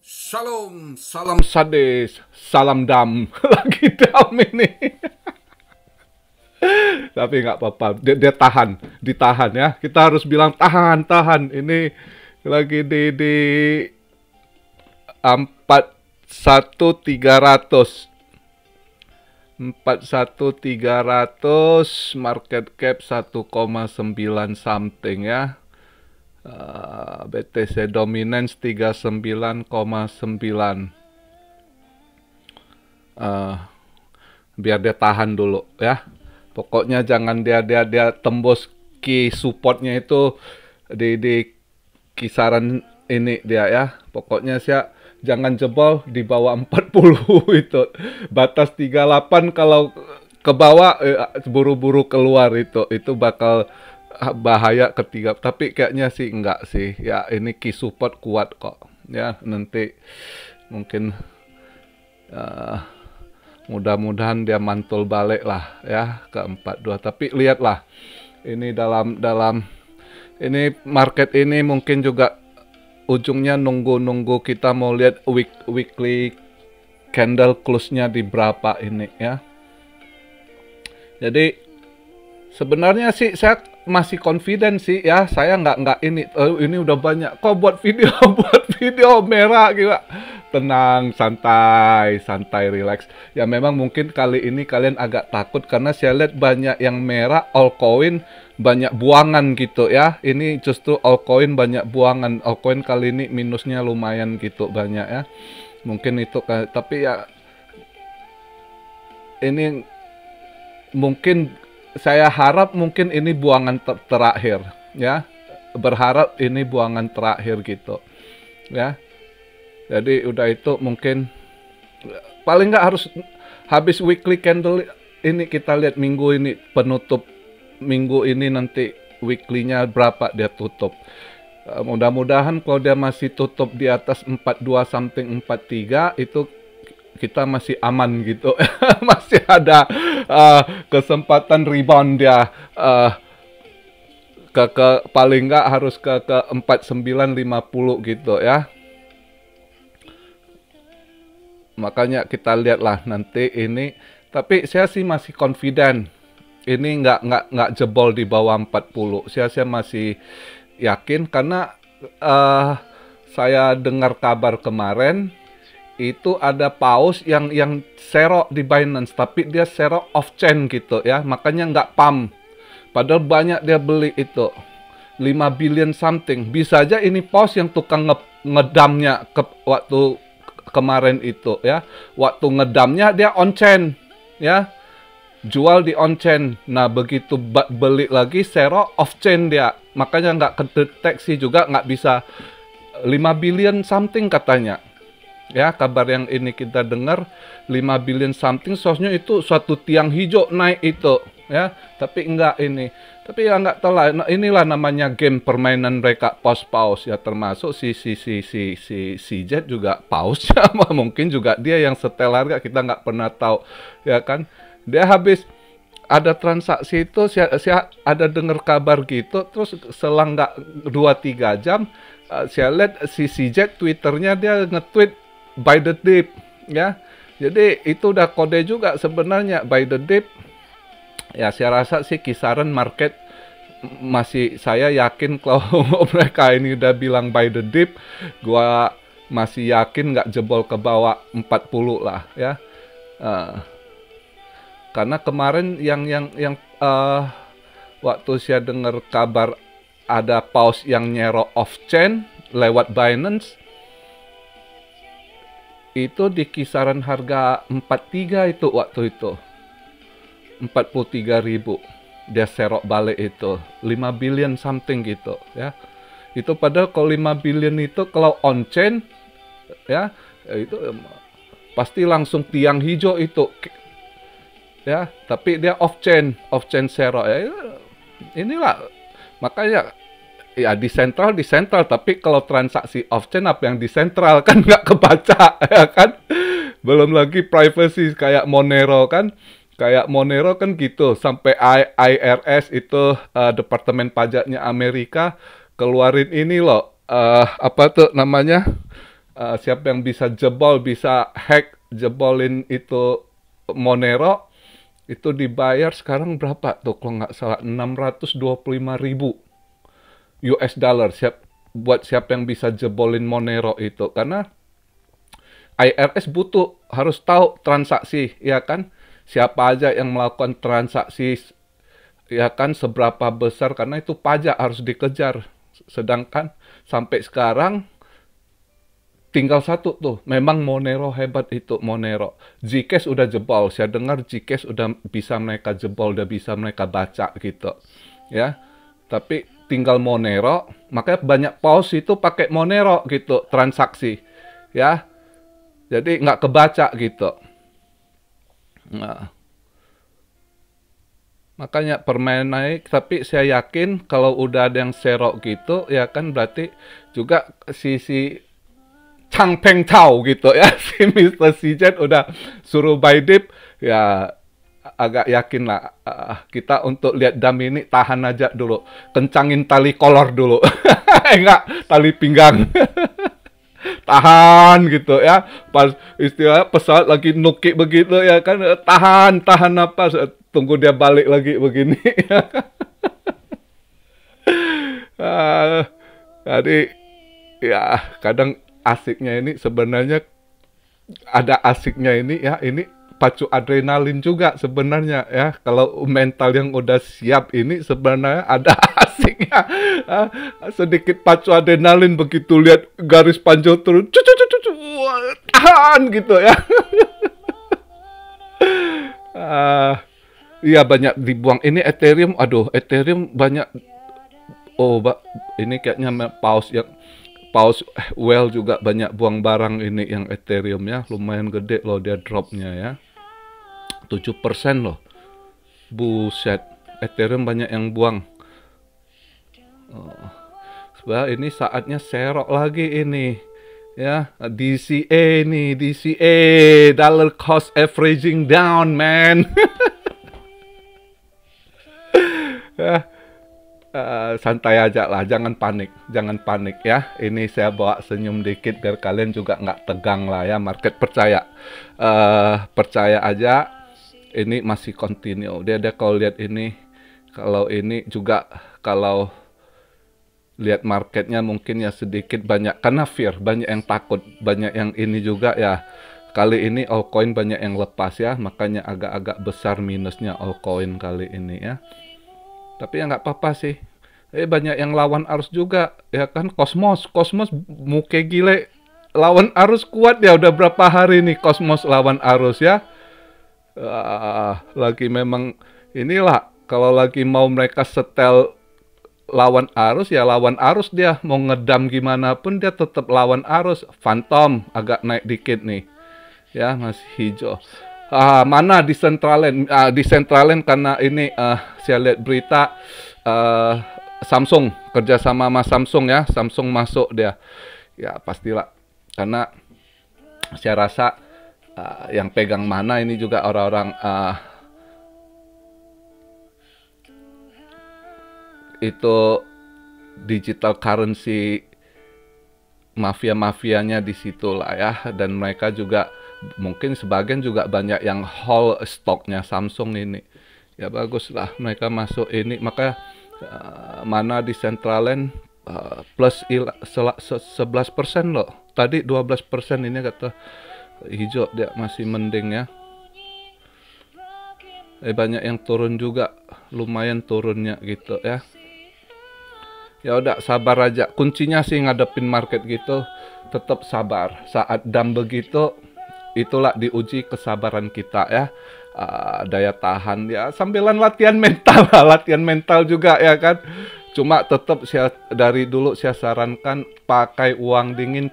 Shalom, salam sades, salam dam. Lagi dam ini. Tapi nggak apa-apa, dia tahan, ditahan ya. Kita harus bilang tahan, tahan. Ini lagi di 41.300. 41.300, market cap 1,9 something ya. BTC dominance 39,9. Biar dia tahan dulu ya. Pokoknya jangan dia tembus key supportnya itu di kisaran ini dia ya. Pokoknya jangan jebol di bawah 40 itu. Batas 38 kalau ke bawah buru-buru keluar itu bakal bahaya ketiga. Tapi kayaknya sih enggak sih. Ya ini key support kuat kok. Ya nanti mungkin mudah-mudahan dia mantul balik lah ya ke 42. Tapi lihatlah ini dalam ini market ini mungkin juga ujungnya nunggu kita mau lihat weekly candle close-nya di berapa ini ya. Jadi sebenarnya sih saya masih confident sih ya. Saya nggak ini udah banyak kok buat video merah gitu. Tenang, santai, relax. Ya memang mungkin kali ini kalian agak takut karena saya lihat banyak yang merah, altcoin banyak buangan gitu ya. Ini justru altcoin banyak buangan. Altcoin kali ini minusnya lumayan gitu banyak ya. Mungkin itu tapi ya ini mungkin saya harap mungkin ini buangan terakhir ya. Berharap ini buangan terakhir gitu ya. Jadi udah itu mungkin paling nggak harus habis weekly candle ini kita lihat minggu ini penutup minggu ini nanti weekly-nya berapa dia tutup. Mudah-mudahan kalau dia masih tutup di atas 42 something 43 itu kita masih aman gitu. Masih ada kesempatan rebound dia ke paling nggak harus ke 4950 gitu ya. Makanya kita lihatlah nanti ini. Tapi saya sih masih confident. Ini nggak jebol di bawah 40. Saya masih yakin karena saya dengar kabar kemarin itu ada paus yang serok di Binance, tapi dia serok off chain gitu ya. Makanya nggak pump. Padahal banyak dia beli itu. 5 billion something. Bisa aja ini paus yang tukang ngedamnya ke waktu kemarin itu ya. Waktu ngedamnya dia on chain ya. Jual di on chain. Nah begitu beli lagi serok off chain dia. Makanya nggak kedeteksi juga, nggak bisa 5 billion something katanya. Ya kabar yang ini kita dengar 5 billion something, soalnya itu suatu tiang hijau naik itu ya. Tapi enggak ini. Tapi ya nggak tahu lah. Nah, inilah namanya game permainan mereka paus ya, termasuk si Jet juga paus ya. Mungkin juga dia yang setel harga, kita nggak pernah tahu ya kan. Dia habis ada transaksi itu saya ada dengar kabar gitu, terus selang nggak 2-3 jam saya lihat si Jet Twitternya dia nge-tweet by the dip ya. Jadi itu udah kode juga sebenarnya by the dip. Ya saya rasa sih kisaran market masih, saya yakin kalau mereka ini udah bilang by the dip, gua masih yakin nggak jebol ke bawah 40 lah ya. Karena kemarin yang waktu saya dengar kabar ada paus yang nyerok off chain lewat Binance, itu di kisaran harga 43 itu waktu itu. 43.000 dia serok balik itu 5 billion something gitu ya. Itu padahal kalau 5 billion itu kalau on chain ya itu pasti langsung tiang hijau itu ya. Tapi dia off chain serok ya. Inilah makanya ya di sentral tapi kalau transaksi off chain apa yang di sentral kan nggak kebaca ya kan. Belum lagi privacy kayak Monero kan. Kayak Monero kan gitu, sampai IRS itu Departemen Pajaknya Amerika keluarin ini loh, apa tuh namanya, siapa yang bisa jebol, bisa hack, jebolin itu Monero, itu dibayar sekarang berapa tuh kalau nggak salah 625.000 US dollar buat siapa yang bisa jebolin Monero itu. Karena IRS butuh, harus tahu transaksi, ya kan? Siapa aja yang melakukan transaksi, ya kan, seberapa besar, karena itu pajak harus dikejar. Sedangkan sampai sekarang tinggal satu tuh, memang Monero hebat itu, Monero. Zcash udah jebol, saya dengar Zcash udah bisa mereka jebol, udah bisa mereka baca gitu. Ya, tapi tinggal Monero, makanya banyak paus itu pakai Monero gitu, transaksi. Ya, jadi nggak kebaca gitu. Nah, makanya permainan naik, tapi saya yakin kalau udah ada yang serok gitu, ya kan berarti juga si Changpeng Chow gitu ya, si Mr. Sijen udah suruh buy dip, ya agak yakin lah kita untuk lihat dam ini tahan aja dulu, kencangin tali kolor dulu, enggak tali pinggang, tahan gitu ya, pas istilah pesawat lagi nukik begitu ya kan, tahan napas, tunggu dia balik lagi begini. Ah, jadi ya kadang asiknya ini sebenarnya ada asiknya ini ya, ini pacu adrenalin juga sebenarnya ya. Kalau mental yang udah siap ini sebenarnya ada asiknya. Ah, sedikit pacu adrenalin begitu lihat garis panjang turun, tahan gitu ya. Ah, iya banyak dibuang. Ini Ethereum, aduh Ethereum banyak. Oh, ini kayaknya Paus Well juga banyak buang barang ini yang Ethereum ya, lumayan gede loh dia dropnya ya, 7% loh, buset, Ethereum banyak yang buang. Sebenarnya ini saatnya serok lagi ini ya, DCA nih, DCA, dollar cost averaging down man. Santai aja lah, jangan panik ya. Ini saya bawa senyum dikit biar kalian juga nggak tegang lah ya. Market percaya aja, ini masih continue. Dia kalau lihat ini, kalau ini juga kalau lihat marketnya mungkin ya sedikit banyak karena fear, banyak yang takut, banyak yang ini juga ya. Kali ini altcoin banyak yang lepas ya, makanya agak-agak besar minusnya altcoin kali ini ya. Tapi ya nggak apa-apa sih. Banyak yang lawan arus juga, ya kan? Cosmos muke gile. Lawan arus kuat ya, udah berapa hari nih Cosmos lawan arus ya. Lagi memang inilah, kalau lagi mau mereka setel lawan arus, ya lawan arus dia. Mau ngedam gimana pun dia tetap lawan arus. Phantom agak naik dikit nih. Ya, masih hijau. Mana Decentraland karena ini saya lihat berita Samsung kerjasama sama Samsung ya, Samsung masuk dia ya pastilah, karena saya rasa yang pegang mana ini juga orang-orang itu digital currency mafia-mafianya di situ lah ya, dan mereka juga mungkin sebagian juga banyak yang hold stoknya Samsung ini. Ya bagus lah mereka masuk ini, maka mana Decentraland plus 11% loh. Tadi 12% ini kata hijau, dia masih mending ya. Banyak yang turun juga, lumayan turunnya gitu ya. Ya udah sabar aja. Kuncinya sih ngadepin market gitu, tetap sabar. Saat dump begitu, itulah diuji kesabaran kita ya, daya tahan ya, sambilan latihan mental lah, latihan mental juga ya kan. Cuma tetap saya dari dulu saya sarankan pakai uang dingin,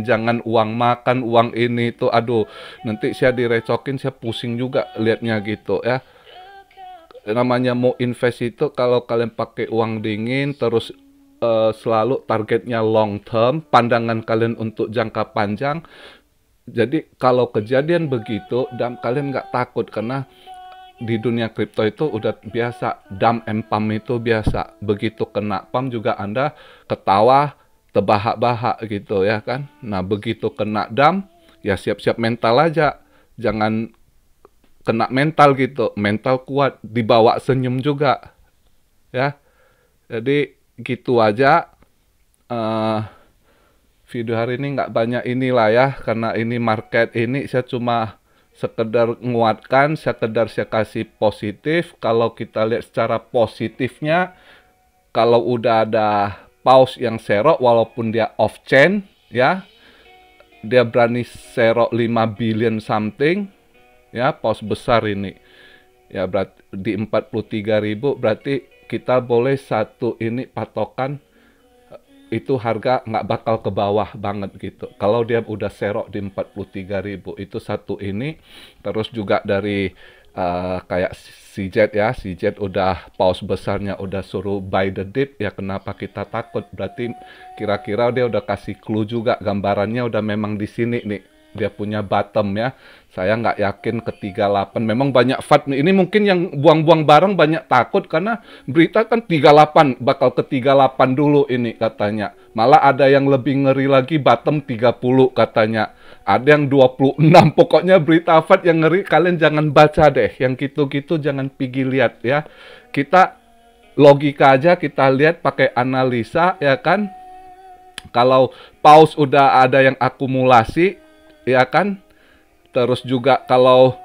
jangan uang makan, uang ini tuh, aduh nanti saya direcokin, saya pusing juga liatnya gitu ya. Namanya mau invest itu kalau kalian pakai uang dingin terus selalu targetnya long term, pandangan kalian untuk jangka panjang. Jadi kalau kejadian begitu, kalian nggak takut, karena di dunia kripto itu udah biasa, dump and pump itu biasa. Begitu kena pump juga Anda ketawa, terbahak-bahak gitu ya kan. Nah, begitu kena dam, ya siap-siap mental aja. Jangan kena mental gitu. Mental kuat, dibawa senyum juga. Ya, jadi gitu aja. eh Video hari ini nggak banyak inilah ya, karena ini market ini saya cuma sekedar menguatkan, sekedar saya kasih positif. Kalau kita lihat secara positifnya, kalau udah ada paus yang serok walaupun dia off chain ya, dia berani serok 5 billion something ya, paus besar ini. Ya berarti di 43.000 berarti kita boleh satu ini patokan itu harga nggak bakal ke bawah banget gitu. Kalau dia udah serok di 43.000 itu satu ini. Terus juga dari kayak CZ ya, CZ udah paus besarnya udah suruh buy the dip ya, kenapa kita takut? Berarti kira-kira dia udah kasih clue juga, gambarannya udah memang di sini nih. Dia punya bottom ya. Saya nggak yakin ke 38. Memang banyak FAT nih. Ini mungkin yang buang-buang barang banyak takut karena berita kan 38 bakal ke 38 dulu ini katanya. Malah ada yang lebih ngeri lagi bottom 30 katanya. Ada yang 26. Pokoknya berita FAT yang ngeri kalian jangan baca deh. Yang gitu-gitu jangan pergi lihat ya. Kita logika aja, kita lihat pakai analisa ya kan. Kalau paus udah ada yang akumulasi ya kan, terus juga kalau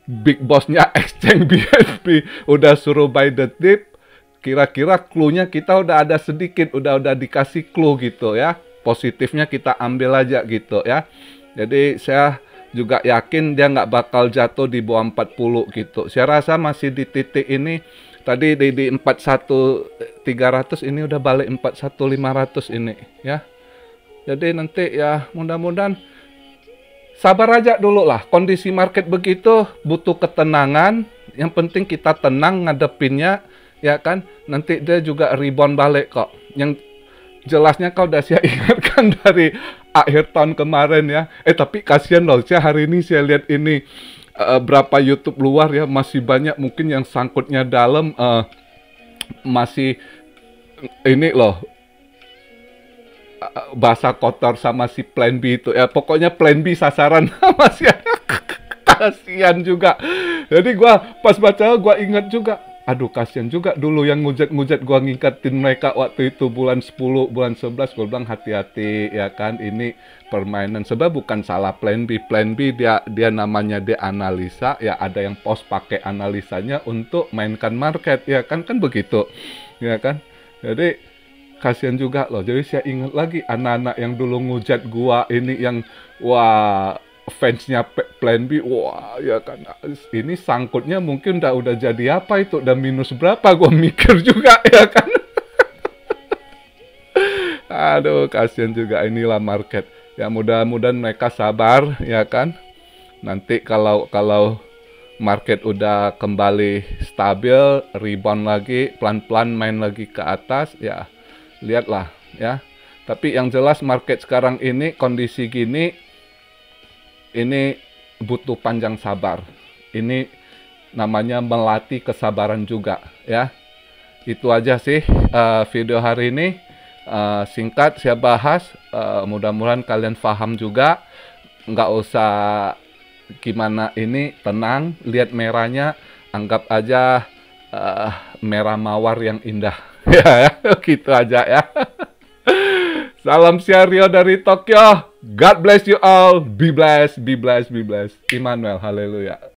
big bossnya exchange BNB udah suruh buy the dip, kira-kira clue-nya kita udah ada sedikit, udah dikasih clue gitu ya. Positifnya kita ambil aja gitu ya. Jadi saya juga yakin dia nggak bakal jatuh di bawah 40 gitu. Saya rasa masih di titik ini. Tadi di 41.300 ini udah balik 41.500 ini ya. Jadi nanti ya mudah-mudahan sabar aja dulu lah. Kondisi market begitu butuh ketenangan. Yang penting kita tenang ngadepinnya ya kan. Nanti dia juga rebound balik kok. Yang jelasnya kau udah saya ingatkan dari akhir tahun kemarin ya. Tapi kasihan loh, saya hari ini saya lihat ini berapa YouTube luar ya, masih banyak mungkin yang sangkutnya dalam masih ini loh, bahasa kotor sama si plan B itu ya. Pokoknya plan B sasaran masih kasihan juga. Jadi gua pas baca gua ingat juga, aduh kasihan juga dulu yang ngujat-ngujat gua ngingkatin mereka waktu itu bulan 10, bulan 11 gua bilang hati-hati ya kan, ini permainan. Sebab bukan salah plan B. Plan B dia namanya dia analisa ya, ada yang post pakai analisanya untuk mainkan market ya kan begitu. Ya kan? Jadi kasihan juga loh. Jadi saya ingat lagi anak-anak yang dulu ngujat gua ini yang wah fansnya plan B, wah ya kan ini sangkutnya mungkin udah jadi apa itu, udah minus berapa gua mikir juga ya kan. Aduh kasihan juga, inilah market. Ya mudah-mudahan mereka sabar ya kan. Nanti kalau market udah kembali stabil, rebound lagi, pelan-pelan main lagi ke atas ya. Lihatlah ya. Tapi yang jelas market sekarang ini kondisi gini, ini butuh panjang sabar. Ini namanya melatih kesabaran juga ya. Itu aja sih video hari ini. Singkat saya bahas, mudah-mudahan kalian paham juga. Nggak usah gimana ini, tenang, lihat merahnya, anggap aja merah mawar yang indah. Ya, gitu aja ya. Salam Rio dari Tokyo. God bless you all. Be blessed, be blessed, be blessed. Immanuel, haleluya.